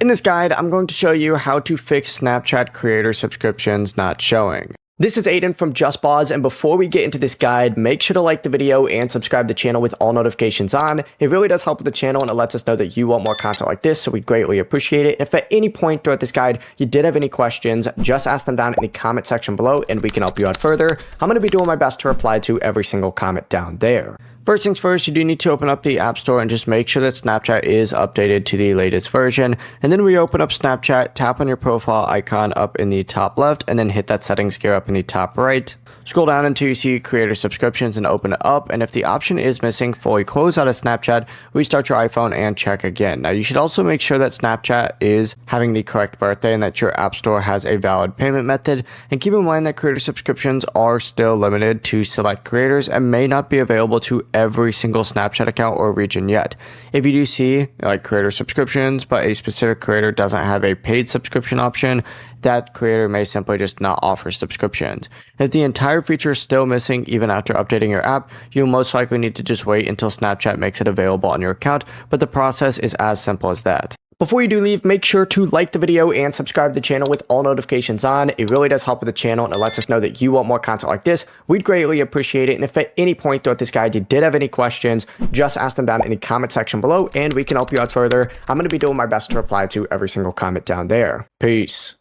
In this guide, I'm going to show you how to fix Snapchat creator subscriptions not showing. This is Aiden from JustBoz, and before we get into this guide, make sure to like the video and subscribe to the channel with all notifications on. It really does help with the channel and it lets us know that you want more content like this, so we greatly appreciate it. If at any point throughout this guide you did have any questions, just ask them down in the comment section below and we can help you out further. I'm going to be doing my best to reply to every single comment down there. First things first, you do need to open up the App Store and just make sure that Snapchat is updated to the latest version. And then we open up Snapchat, tap on your profile icon up in the top left, and then hit that settings gear up in the top right. Scroll down until you see creator subscriptions and open it up, and if the option is missing, fully close out of Snapchat, restart your iPhone and check again. Now you should also make sure that Snapchat is having the correct birthday and that your App Store has a valid payment method, and keep in mind that creator subscriptions are still limited to select creators and may not be available to every single Snapchat account or region yet. If you do see like creator subscriptions but a specific creator doesn't have a paid subscription option, that creator may simply just not offer subscriptions. If the entire feature is still missing even after updating your app, you'll most likely need to just wait until Snapchat makes it available on your account, but the process is as simple as that. Before you do leave, make sure to like the video and subscribe to the channel with all notifications on. It really does help with the channel and it lets us know that you want more content like this. We'd greatly appreciate it. And if at any point throughout this guide you did have any questions, just ask them down in the comment section below and we can help you out further. I'm going to be doing my best to reply to every single comment down there. Peace.